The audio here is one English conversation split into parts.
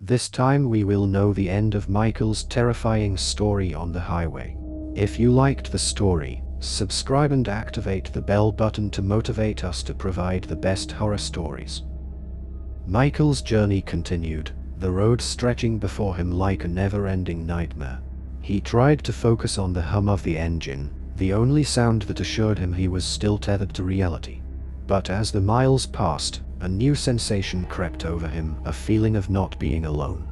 This time we will know the end of Michael's terrifying story on the highway. If you liked the story, subscribe and activate the bell button to motivate us to provide the best horror stories. Michael's journey continued, the road stretching before him like a never-ending nightmare. He tried to focus on the hum of the engine, the only sound that assured him he was still tethered to reality. But as the miles passed, a new sensation crept over him, a feeling of not being alone.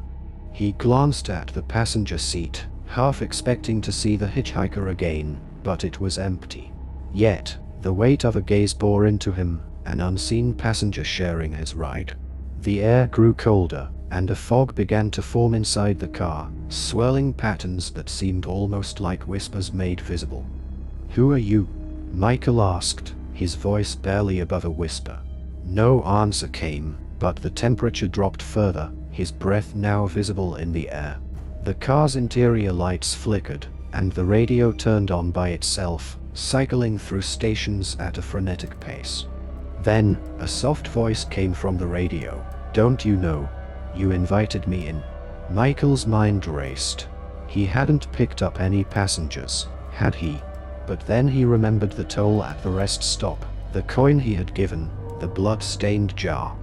He glanced at the passenger seat, half expecting to see the hitchhiker again, but it was empty. Yet, the weight of a gaze bore into him, an unseen passenger sharing his ride. The air grew colder, and a fog began to form inside the car, swirling patterns that seemed almost like whispers made visible. "Who are you?" Michael asked, his voice barely above a whisper. No answer came, but the temperature dropped further, his breath now visible in the air. The car's interior lights flickered, and the radio turned on by itself, cycling through stations at a frenetic pace. Then, a soft voice came from the radio. "Don't you know? You invited me in." Michael's mind raced. He hadn't picked up any passengers, had he? But then he remembered the toll at the rest stop, the coin he had given, the blood-stained jar.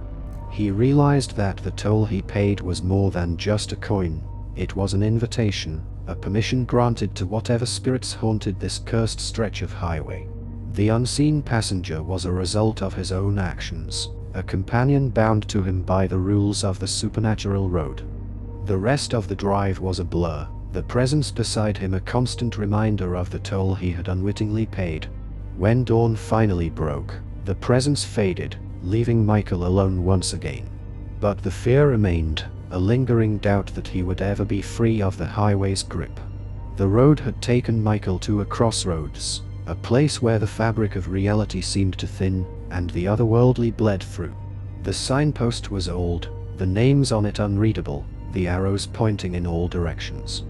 He realized that the toll he paid was more than just a coin. It was an invitation, a permission granted to whatever spirits haunted this cursed stretch of highway. The unseen passenger was a result of his own actions, a companion bound to him by the rules of the supernatural road. The rest of the drive was a blur, the presence beside him a constant reminder of the toll he had unwittingly paid. When dawn finally broke, the presence faded, leaving Michael alone once again. But the fear remained, a lingering doubt that he would ever be free of the highway's grip. The road had taken Michael to a crossroads, a place where the fabric of reality seemed to thin, and the otherworldly bled through. The signpost was old, the names on it unreadable, the arrows pointing in all directions.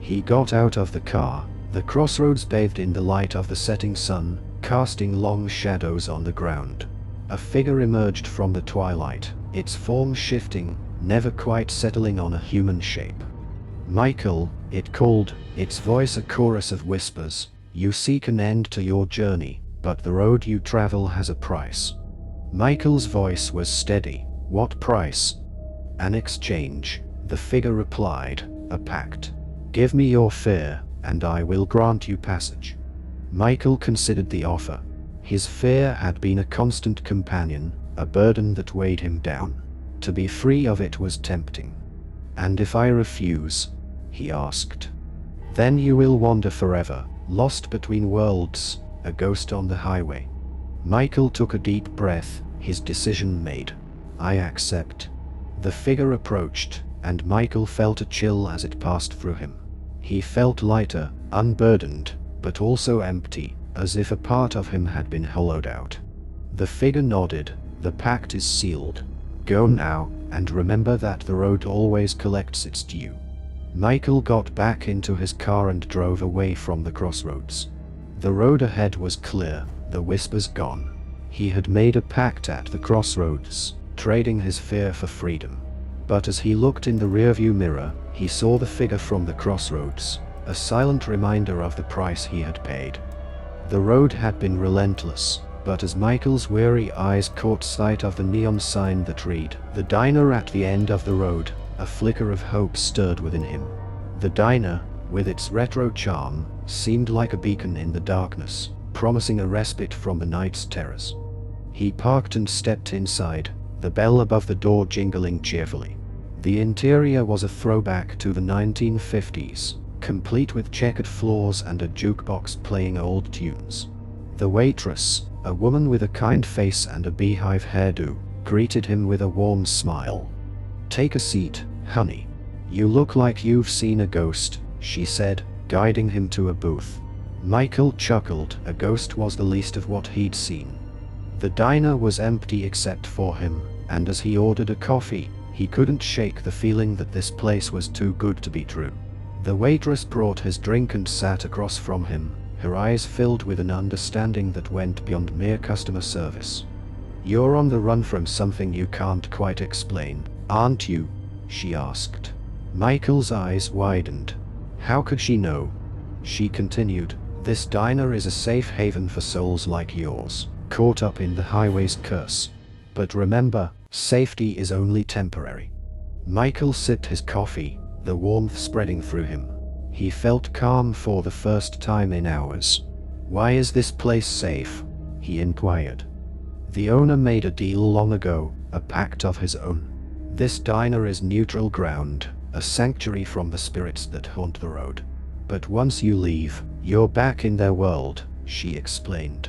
He got out of the car, the crossroads bathed in the light of the setting sun, casting long shadows on the ground. A figure emerged from the twilight, its form shifting, never quite settling on a human shape. "Michael," it called, its voice a chorus of whispers. "You seek an end to your journey, but the road you travel has a price." Michael's voice was steady. "What price?" "An exchange," the figure replied, "a pact. Give me your fear, and I will grant you passage." Michael considered the offer. His fear had been a constant companion, a burden that weighed him down. To be free of it was tempting. "And if I refuse?" he asked. "Then you will wander forever, lost between worlds, a ghost on the highway." Michael took a deep breath, his decision made. "I accept." The figure approached, and Michael felt a chill as it passed through him. He felt lighter, unburdened, but also empty, as if a part of him had been hollowed out. The figure nodded. "The pact is sealed. Go now, and remember that the road always collects its due." Michael got back into his car and drove away from the crossroads. The road ahead was clear, the whispers gone. He had made a pact at the crossroads, trading his fear for freedom. But as he looked in the rearview mirror, he saw the figure from the crossroads, a silent reminder of the price he had paid. The road had been relentless, but as Michael's weary eyes caught sight of the neon sign that read, "The Diner" at the end of the road, a flicker of hope stirred within him. The diner, with its retro charm, seemed like a beacon in the darkness, promising a respite from the night's terrors. He parked and stepped inside, the bell above the door jingling cheerfully. The interior was a throwback to the 1950s, complete with checkered floors and a jukebox playing old tunes. The waitress, a woman with a kind face and a beehive hairdo, greeted him with a warm smile. "Take a seat, honey. You look like you've seen a ghost," she said, guiding him to a booth. Michael chuckled. A ghost was the least of what he'd seen. The diner was empty except for him, and as he ordered a coffee, he couldn't shake the feeling that this place was too good to be true. The waitress brought his drink and sat across from him, her eyes filled with an understanding that went beyond mere customer service. "You're on the run from something you can't quite explain, aren't you?" she asked. Michael's eyes widened. How could she know? She continued, "This diner is a safe haven for souls like yours, caught up in the highway's curse. But remember, safety is only temporary." Michael sipped his coffee, the warmth spreading through him. He felt calm for the first time in hours. "Why is this place safe?" he inquired. "The owner made a deal long ago, a pact of his own. This diner is neutral ground, a sanctuary from the spirits that haunt the road. But once you leave, you're back in their world," she explained.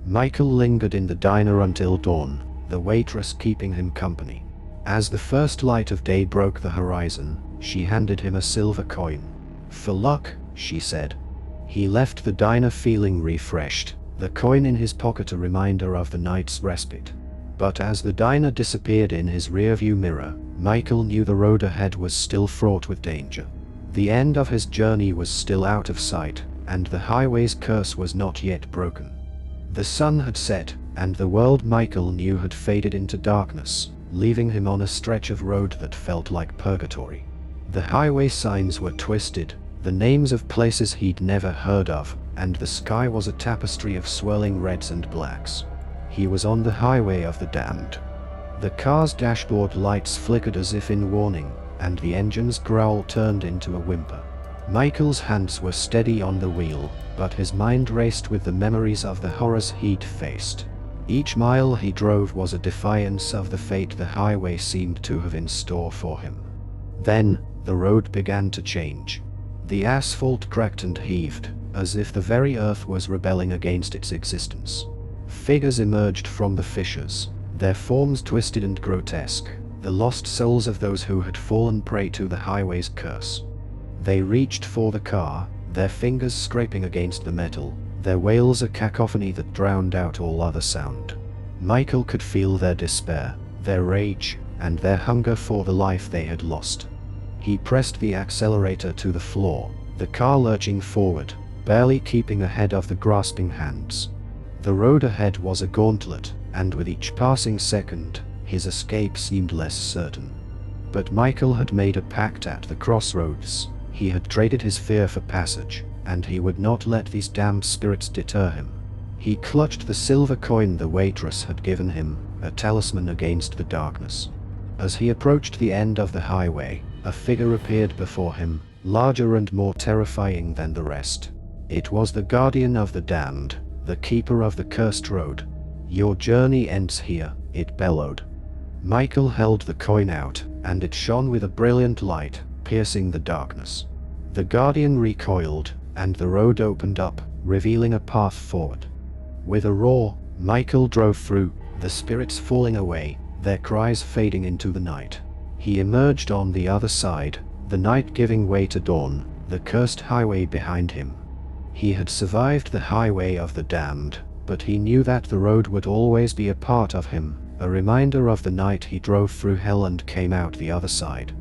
Michael lingered in the diner until dawn, the waitress keeping him company. As the first light of day broke the horizon, she handed him a silver coin. "For luck," she said. He left the diner feeling refreshed, the coin in his pocket a reminder of the night's respite. But as the diner disappeared in his rearview mirror, Michael knew the road ahead was still fraught with danger. The end of his journey was still out of sight, and the highway's curse was not yet broken. The sun had set, and the world Michael knew had faded into darkness, leaving him on a stretch of road that felt like purgatory. The highway signs were twisted, the names of places he'd never heard of, and the sky was a tapestry of swirling reds and blacks. He was on the highway of the damned. The car's dashboard lights flickered as if in warning, and the engine's growl turned into a whimper. Michael's hands were steady on the wheel, but his mind raced with the memories of the horrors he'd faced. Each mile he drove was a defiance of the fate the highway seemed to have in store for him. Then, the road began to change. The asphalt cracked and heaved, as if the very earth was rebelling against its existence. Figures emerged from the fissures, their forms twisted and grotesque, the lost souls of those who had fallen prey to the highway's curse. They reached for the car, their fingers scraping against the metal, their wails a cacophony that drowned out all other sound. Michael could feel their despair, their rage, and their hunger for the life they had lost. He pressed the accelerator to the floor, the car lurching forward, barely keeping ahead of the grasping hands. The road ahead was a gauntlet, and with each passing second, his escape seemed less certain. But Michael had made a pact at the crossroads. He had traded his fear for passage, and he would not let these damned spirits deter him. He clutched the silver coin the waitress had given him, a talisman against the darkness. As he approached the end of the highway, a figure appeared before him, larger and more terrifying than the rest. It was the guardian of the damned, the keeper of the cursed road. "Your journey ends here," it bellowed. Michael held the coin out, and it shone with a brilliant light, piercing the darkness. The guardian recoiled, and the road opened up, revealing a path forward. With a roar, Michael drove through, the spirits falling away, their cries fading into the night. He emerged on the other side, the night giving way to dawn, the cursed highway behind him. He had survived the highway of the damned, but he knew that the road would always be a part of him, a reminder of the night he drove through hell and came out the other side.